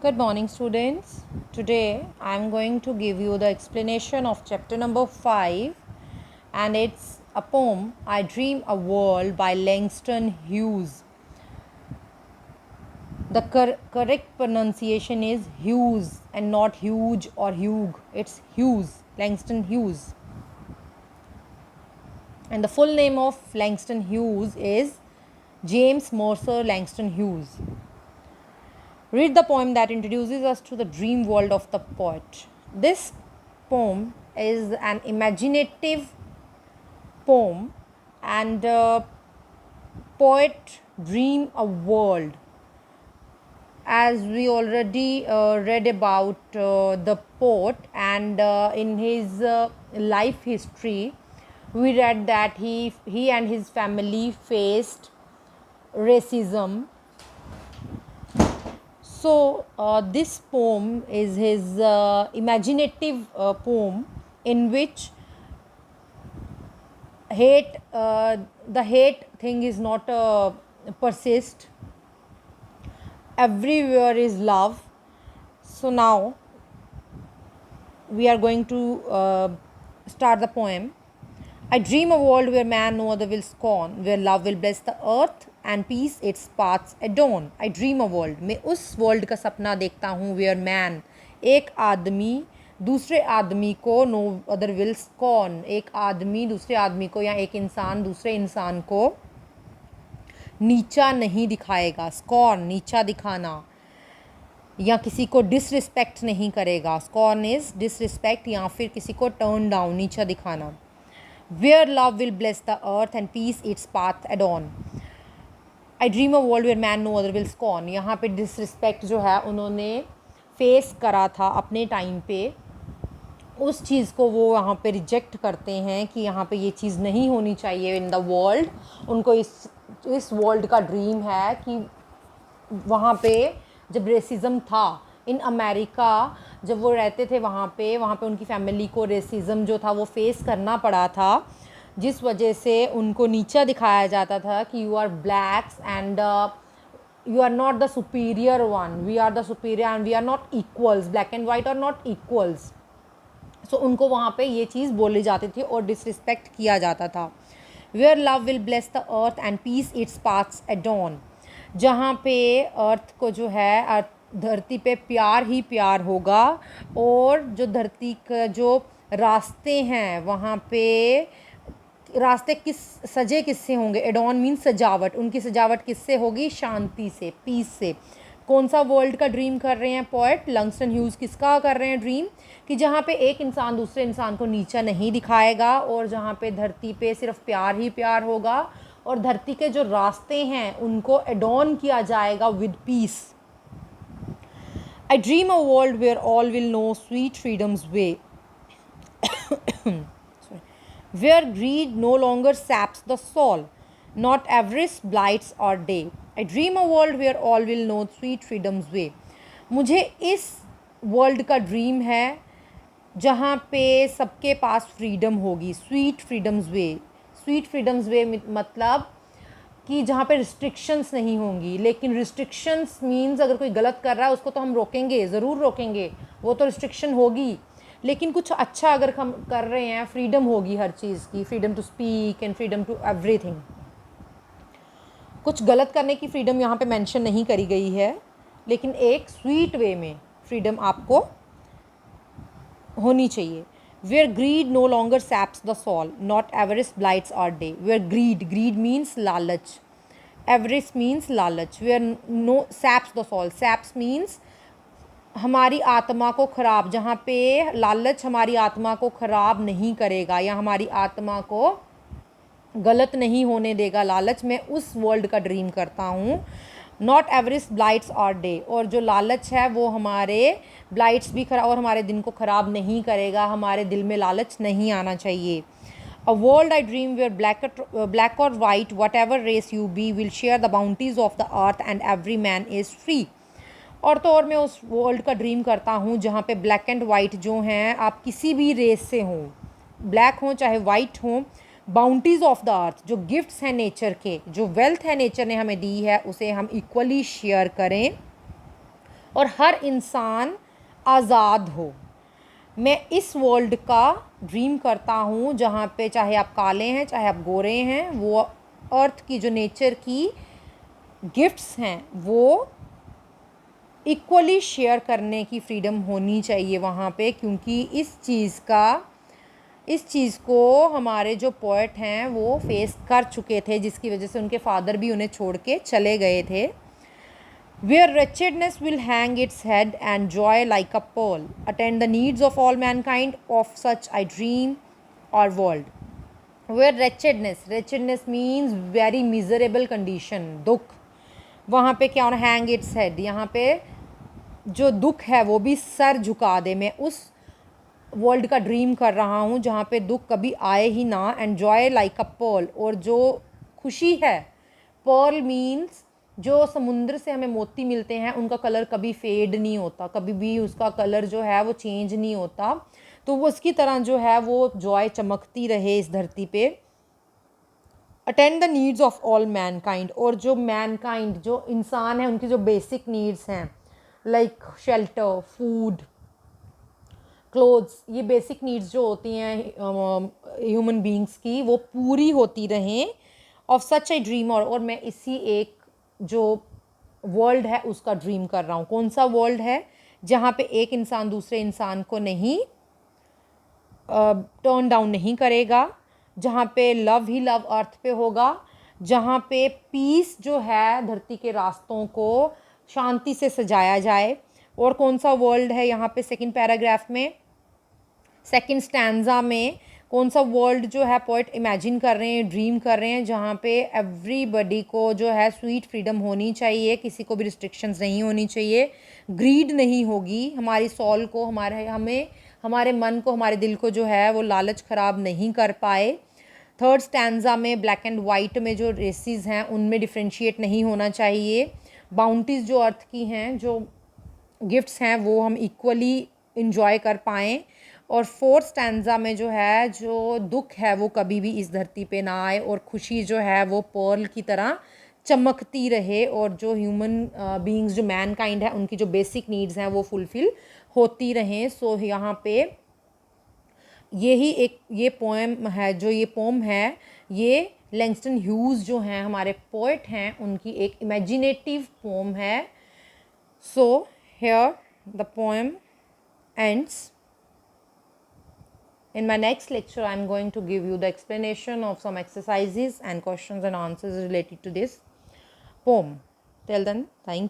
Good morning, students. Today I am going to give you the explanation of chapter number 5, and it's a poem, I Dream a World by Langston Hughes. The correct pronunciation is Hughes and not huge or Hugh. It's Hughes, Langston Hughes. And the full name of Langston Hughes is James Mercer Langston Hughes. Read the poem that introduces us to the dream world of the poet. This poem is an imaginative poem, and poet dream a world. As we already read about the poet, and in his life history, we read that he and his family faced racism. So this poem is his imaginative poem in which the hate thing is not persist. Everywhere is love. So now we are going to start the poem. I dream a world where man no other will scorn, where love will bless the earth and peace its paths adorn. I dream a world. मैं उस world का सपना देखता हूँ where man, एक आदमी दूसरे आदमी को no other will scorn, एक आदमी दूसरे आदमी को या एक इंसान दूसरे इंसान को नीचा नहीं दिखाएगा. स्कॉर्न, नीचा दिखाना, या किसी को डिसरिस्पेक्ट नहीं करेगा. स्कॉर्न इज डिसरिस्पेक्ट या फिर किसी को टर्न डाउन, नीचा दिखाना. Where love will bless the earth and peace its path adorn. I dream a world where man no other will scorn. यहाँ पे डिसरिस्पेक्ट जो है उन्होंने फेस करा था अपने टाइम पे, उस चीज़ को वो वहाँ पे रिजेक्ट करते हैं कि यहाँ पे ये चीज़ नहीं होनी चाहिए इन द वर्ल्ड. उनको इस वर्ल्ड का ड्रीम है कि वहाँ पे जब रेसिज्म था इन अमेरिका, जब वो रहते थे वहाँ पे उनकी फैमिली को रेसिज्म जो था वो फेस करना पड़ा था, जिस वजह से उनको नीचा दिखाया जाता था कि you are blacks and you are not the superior one, we are the superior and we are not equals, black and white are not equals. So उनको वहाँ पे ये चीज़ बोली जाती थी और डिसरिस्पेक्ट किया जाता था. Where love will bless the earth and peace its paths adorn. जहाँ पे अर्थ को जो है धरती पे प्यार ही प्यार होगा, और जो धरती का जो रास्ते हैं वहाँ पे रास्ते किससे होंगे. एडॉन मीन सजावट. उनकी सजावट किससे होगी? शांति से, पीस से. कौन सा वर्ल्ड का ड्रीम कर रहे हैं पोएट लंगस्टन ह्यूज़? किसका कर रहे हैं ड्रीम? कि जहाँ पे एक इंसान दूसरे इंसान को नीचा नहीं दिखाएगा, और जहाँ पे धरती पे सिर्फ प्यार ही प्यार होगा, और धरती के जो रास्ते हैं उनको एडॉन किया जाएगा with piece. I dream a world where all will know sweet freedom's way. Where greed no longer saps the soul, not avarice blights our day. I dream a world where all will know sweet freedom's way. मुझे इस world का dream है जहाँ पे सबके पास freedom होगी. Sweet freedoms वे. Sweet freedoms वे मतलब कि जहाँ पे रिस्ट्रिक्शंस नहीं होंगी. लेकिन रिस्ट्रिक्शंस मीन्स अगर कोई गलत कर रहा है उसको तो हम रोकेंगे, ज़रूर रोकेंगे, वो तो रिस्ट्रिक्शन होगी. लेकिन कुछ अच्छा अगर हम कर रहे हैं, फ्रीडम होगी हर चीज़ की. Freedom to speak and freedom to everything. कुछ गलत करने की फ्रीडम यहाँ पे मेंशन नहीं करी गई है, लेकिन एक स्वीट वे में फ्रीडम आपको होनी चाहिए. Where greed no longer saps the soul, not avarice blights our day. Where greed means lalach. Avarice means lalach. Where no saps the soul. Saps means हमारी आत्मा को ख़राब. जहाँ पे लालच हमारी आत्मा को ख़राब नहीं करेगा या हमारी आत्मा को गलत नहीं होने देगा लालच. मैं उस वर्ल्ड का ड्रीम करता हूँ. Not avarice blights our day. और जो लालच है वो हमारे ब्लाइट्स भी खराब और हमारे दिन को ख़राब नहीं करेगा. हमारे दिल में लालच नहीं आना चाहिए. A world I dream where black और white whatever race you be will share the bounties of the earth and every man is free. और तो और मैं उस वर्ल्ड का ड्रीम करता हूँ जहाँ पे ब्लैक एंड वाइट जो हैं, आप किसी भी रेस से हों, ब्लैक हों चाहे वाइट हों, बाउंटीज़ ऑफ द अर्थ, जो गिफ्ट्स हैं नेचर के, जो वेल्थ है नेचर ने हमें दी है, उसे हम इक्वली शेयर करें. और हर इंसान आज़ाद हो। मैं इस वर्ल्ड का ड्रीम करता हूँ जहाँ पे चाहे आप काले हैं चाहे आप गोरे हैं, वो अर्थ की जो नेचर की गिफ्ट्स हैं वो इक्वली शेयर करने की फ्रीडम होनी चाहिए वहाँ पे, क्योंकि इस चीज़ को हमारे जो पोएट हैं वो फेस कर चुके थे, जिसकी वजह से उनके फादर भी उन्हें छोड़ के चले गए थे। Where wretchedness will hang its head and joy like a pearl, attend the needs of all mankind, of such I dream or world. Where wretchedness means very miserable condition, दुख, वहाँ पे क्या होना, hang its head, यहाँ पे जो दुख है वो भी सर झुका दे। मैं उस वर्ल्ड का ड्रीम कर रहा हूँ जहाँ पे दुख कभी आए ही ना, and joy like a pearl, और जो खुशी है, पर्ल मीन्स जो समुद्र से हमें मोती मिलते हैं उनका कलर कभी फेड नहीं होता, कभी भी उसका कलर जो है वो चेंज नहीं होता, तो वो उसकी तरह जो है वो जॉय चमकती रहे इस धरती पे। Attend the needs of all Mankind, और जो मैनकाइंड जो इंसान है उनकी जो बेसिक नीड्स हैं, लाइक शेल्टर, फूड, क्लोथ्स, ये बेसिक नीड्स जो होती हैं ह्यूमन बींग्स की, वो पूरी होती रहें। ऑफ सच ए ड्रीम, और मैं इसी एक जो वर्ल्ड है उसका ड्रीम कर रहा हूँ। कौन सा वर्ल्ड है? जहाँ पे एक इंसान दूसरे इंसान को नहीं टर्न डाउन नहीं करेगा, जहाँ पे लव ही लव अर्थ पे होगा, जहाँ पे पीस जो है धरती के रास्तों को शांति से सजाया जाए। और कौन सा वर्ल्ड है यहाँ पे? सेकंड पैराग्राफ में, सेकंड स्टैंजा में कौन सा वर्ल्ड जो है पोइट इमेजिन कर रहे हैं, ड्रीम कर रहे हैं, जहाँ पे एवरीबडी को जो है स्वीट फ्रीडम होनी चाहिए, किसी को भी रिस्ट्रिक्शंस नहीं होनी चाहिए, ग्रीड नहीं होगी, हमारी सॉल को, हमारे मन को, हमारे दिल को जो है वो लालच ख़राब नहीं कर पाए। थर्ड स्टैंजा में ब्लैक एंड वाइट में जो रेसेस हैं उनमें डिफ्रेंशिएट नहीं होना चाहिए। बाउंटीज़ जो अर्थ की हैं, जो गिफ्ट्स हैं वो हम इक्वली इंजॉय कर पाएँ। और फोर्थ स्टैंजा में जो है जो दुख है वो कभी भी इस धरती पे ना आए, और खुशी जो है वो पर्ल की तरह चमकती रहे, और जो ह्यूमन बीइंग्स जो मैनकाइंड है उनकी जो बेसिक नीड्स हैं वो फुलफ़िल होती रहें। सो यहाँ पे ये पोएम है, जो ये पोम है, ये लैंगस्टन ह्यूज़ जो हैं हमारे पोएट हैं उनकी एक इमेजिनेटिव पोम है। So here the poem ends. In my next lecture, I am going to give you the explanation of some exercises and questions and answers related to this poem. Till then, thank you.